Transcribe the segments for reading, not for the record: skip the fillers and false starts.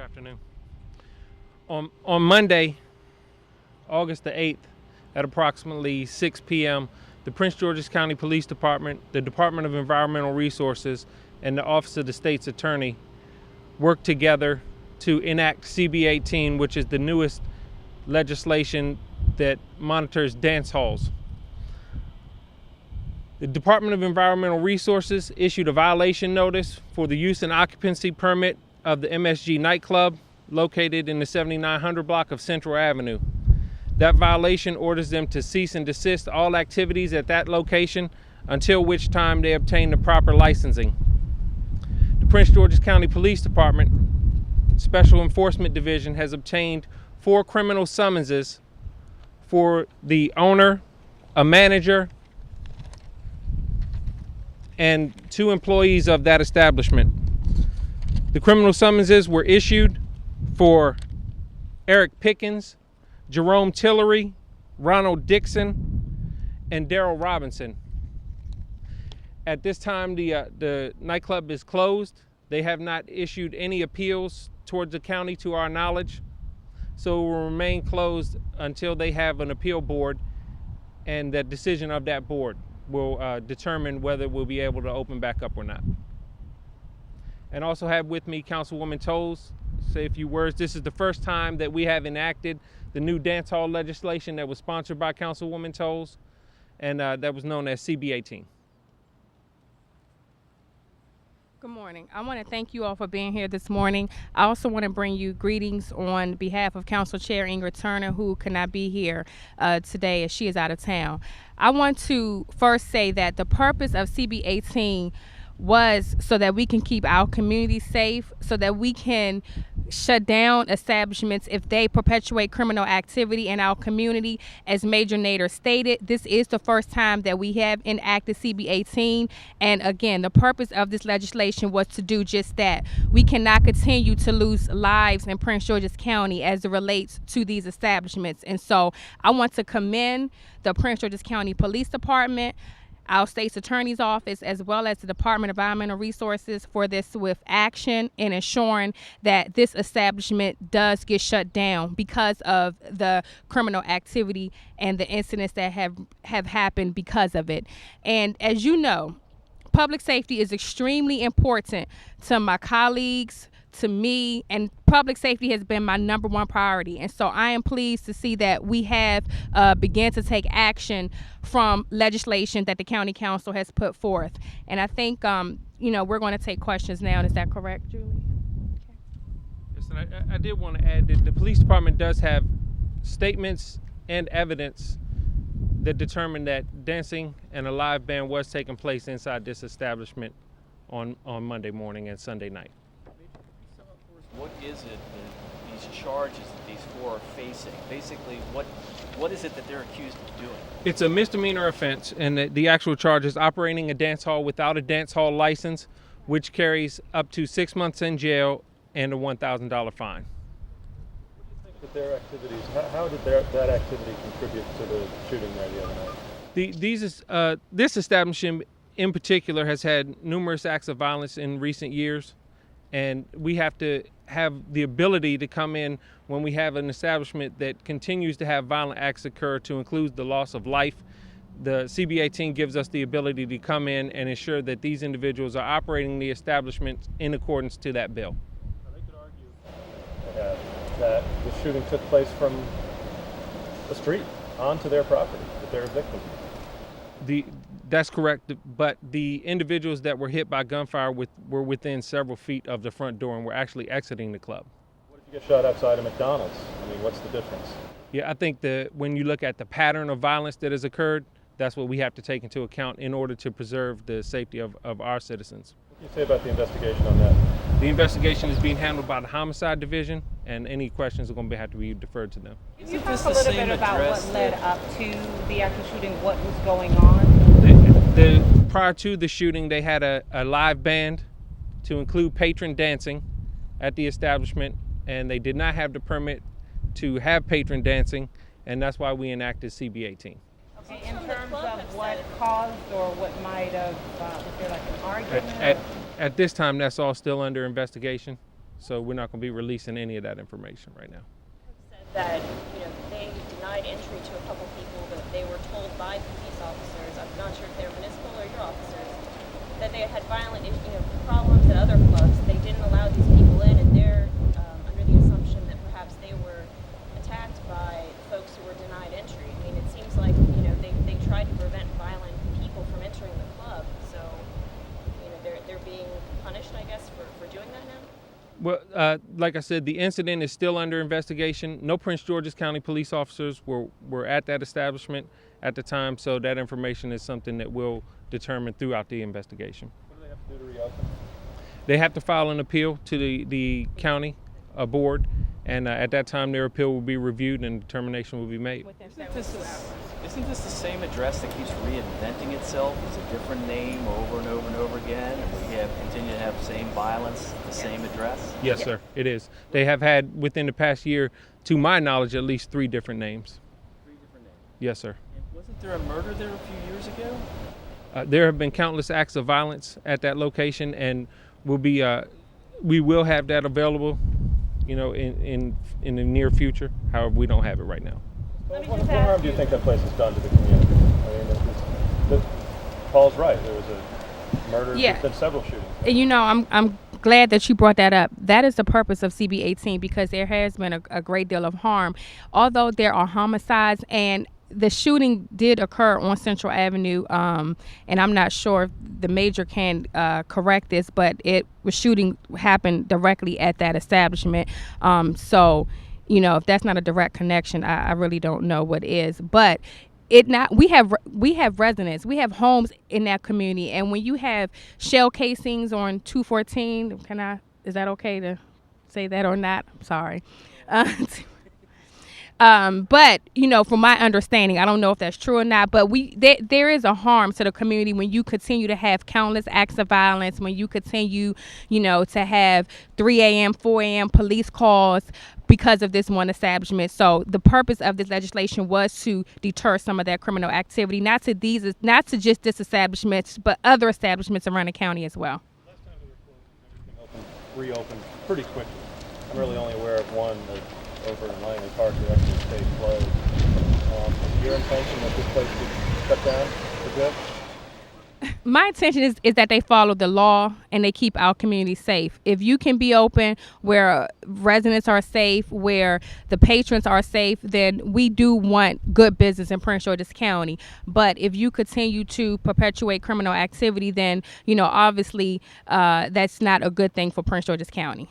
afternoon. On Monday, August the 8th, at approximately 6 p.m., the Prince George's County Police Department, the Department of Environmental Resources, and the Office of the State's Attorney worked together to enact CB 18, which is the newest legislation that monitors dance halls. The Department of Environmental Resources issued a violation notice for the use and occupancy permit of the MSG nightclub located in the 7900 block of Central Avenue. That violation orders them to cease and desist all activities at that location until which time they obtain the proper licensing. The Prince George's County Police Department Special Enforcement Division has obtained 4 criminal summonses for the owner, a manager, and 2 employees of that establishment. The criminal summonses were issued for Eric Pickens, Jerome Tillery, Ronald Dixon, and Daryl Robinson. At this time, the nightclub is closed. They have not issued any appeals towards the county to our knowledge, so it will remain closed until they have an appeal board, and the decision of that board will determine whether we'll be able to open back up or not. And also have with me Councilwoman Toles, say a few words. This is the first time that we have enacted the new dance hall legislation that was sponsored by Councilwoman Toles, and that was known as CB 18. Good morning. I want to thank you all for being here this morning. I also want to bring you greetings on behalf of Council Chair Ingrid Turner, who could not be here today as she is out of town. I want to first say that the purpose of CB 18 was so that we can keep our community safe, so that we can shut down establishments if they perpetuate criminal activity in our community. As Major Nader stated, this is the first time that we have enacted CB 18, and again, the purpose of this legislation was to do just that. We cannot continue to lose lives in Prince George's County as it relates to these establishments, and so I want to commend the Prince George's County Police Department, our state's attorney's office, as well as the Department of Environmental Resources for their swift action in ensuring that this establishment does get shut down because of the criminal activity and the incidents that have happened because of it. And as you know, public safety is extremely important to my colleagues, to me, and public safety has been my number one priority. And so I am pleased to see that we have began to take action from legislation that the county council has put forth. And I think, we're going to take questions now. Is that correct, Julie? Okay. Yes, and I did want to add that the police department does have statements and evidence that determine that dancing and a live band was taking place inside this establishment on Monday morning and Sunday night. What is it that these charges that these 4 are facing? Basically, what is it that they're accused of doing? It's a misdemeanor offense, and the actual charge is operating a dance hall without a dance hall license, which carries up to 6 months in jail and a $1,000 fine. What do you think that their activities, how did that activity contribute to the shooting there the other night? This establishment in particular has had numerous acts of violence in recent years, and we have to have the ability to come in when we have an establishment that continues to have violent acts occur, to include the loss of life. The CB 18 gives us the ability to come in and ensure that these individuals are operating the establishment in accordance to that bill. Now, they could argue that the shooting took place from the street onto their property, that they're victims. That's correct, but the individuals that were hit by gunfire were within several feet of the front door and were actually exiting the club. What if you get shot outside of McDonald's? I mean, what's the difference? Yeah, I think that when you look at the pattern of violence that has occurred, that's what we have to take into account in order to preserve the safety of our citizens. What do you say about the investigation on that? The investigation is being handled by the Homicide Division, and any questions are going to have to be deferred to them. Can you talk a little bit about what led up to the actual shooting, what was going on? Prior to the shooting, they had a live band to include patron dancing at the establishment, and they did not have the permit to have patron dancing, and that's why we enacted CB 18. Okay, in terms of what caused or what might have, was there like an argument? At this time, that's all still under investigation, So we're not going to be releasing any of that information right now. Said that they denied entry to a couple people, but they were told by police officers, I'm not sure if they were municipal or your officers, that they had violent problems at other clubs. They didn't allow these people in, and they're under the assumption that perhaps they were attacked by folks who were denied entry. I mean, it seems like they tried to prevent violent people from entering the club, so they're being punished, I guess, for doing that now. Well, like I said, the incident is still under investigation. No Prince George's County police officers were at that establishment at the time, so that information is something that we'll determine throughout the investigation. What do they have to do to reopen? They have to file an appeal to the county board, and at that time their appeal will be reviewed and determination will be made. Isn't this the same address that keeps reinventing itself? It's a different name over and over and over again, and we continue to have the same violence, the same address? Yes, sir, it is. They have had, within the past year, to my knowledge, at least 3 different names. 3 different names. Yes, sir. And wasn't there a murder there a few years ago? There have been countless acts of violence at that location, and we will have that available, in the near future. However, we don't have it right now. What harm do you think that place has done to the community? I mean, Paul's right. There was a murder. Yeah. There's been several shootings. And I'm glad that you brought that up. That is the purpose of CB 18, because there has been a great deal of harm. Although there are homicides, and the shooting did occur on Central Avenue, and I'm not sure if the major can correct this, but shooting happened directly at that establishment. So, if that's not a direct connection, I really don't know what is. But we have residents, we have homes in that community, and when you have shell casings on 214, is that okay to say that or not? I'm sorry. But from my understanding, I don't know if that's true or not, but there is a harm to the community when you continue to have countless acts of violence, when you continue, to have 3 a.m., 4 a.m. police calls because of this one establishment. So the purpose of this legislation was to deter some of that criminal activity, not to just this establishment, but other establishments around the county as well. Last time they were closed, everything reopened pretty quickly. I'm really only aware of one over in Langley Park that actually stayed closed. Is your intention that this place be shut down for good? My intention is that they follow the law and they keep our community safe. If you can be open where residents are safe, where the patrons are safe, then we do want good business in Prince George's County. But if you continue to perpetuate criminal activity, then, obviously that's not a good thing for Prince George's County.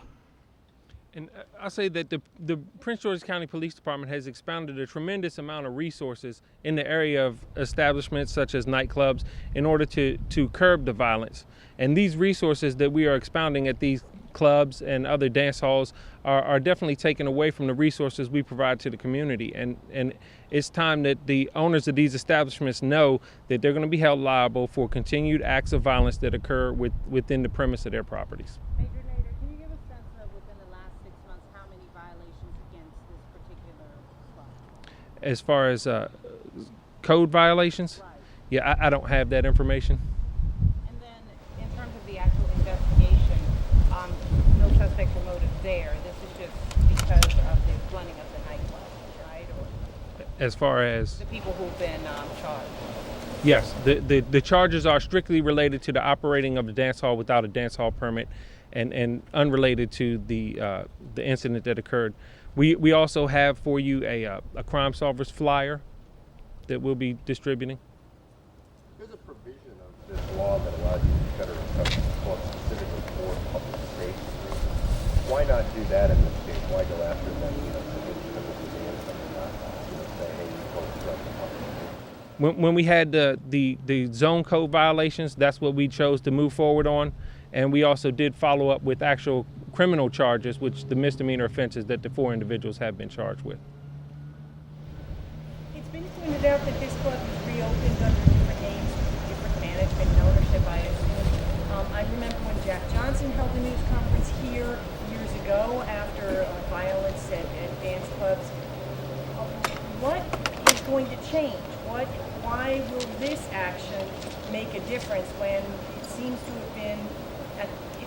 And I'll say that the Prince George's County Police Department has expended a tremendous amount of resources in the area of establishments such as nightclubs in order to curb the violence. And these resources that we are expounding at these clubs and other dance halls are definitely taken away from the resources we provide to the community. And it's time that the owners of these establishments know that they're going to be held liable for continued acts of violence that occur within the premise of their properties. As far as code violations? Right. Yeah, I don't have that information. And then in terms of the actual investigation, no suspects were motive there. This is just because of the running of the nightclub, right? Or As far as? the people who've been charged. Yes, the charges are strictly related to the operating of the dance hall without a dance hall permit and unrelated to the incident that occurred. We also have for you a Crime Solvers flyer that we'll be distributing. There's a provision of this law that allows you to shutter a club specifically for public safety. Why not do that in this case? Why go after them, simply because it's a dance and not, say, hey, you folks shut the public safety? When we had the zone code violations, that's what we chose to move forward on. And we also did follow up with actual criminal charges, which the misdemeanor offenses that the 4 individuals have been charged with. It's been pointed out that this club was reopened under different names, different management and ownership, I assume. I remember when Jack Johnson held a news conference here years ago after violence at dance clubs. What is going to change? Why will this action make a difference when it seems to have been,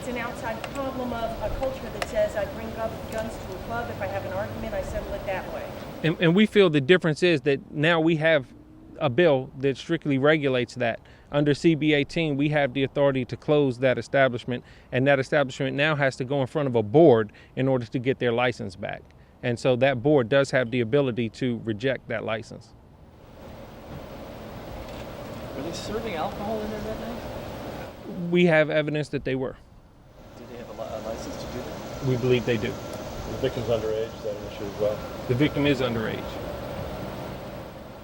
it's an outside problem of a culture that says I bring guns to a club. If I have an argument, I settle it that way. And we feel the difference is that now we have a bill that strictly regulates that. Under CB 18, we have the authority to close that establishment, and that establishment now has to go in front of a board in order to get their license back. And so that board does have the ability to reject that license. Were they serving alcohol in there that night? We have evidence that they were. Did they have a license to do that? We believe they do. The victim's underage, is that an issue as well? The victim is underage.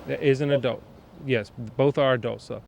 That is an adult. Yes, both are adults, so.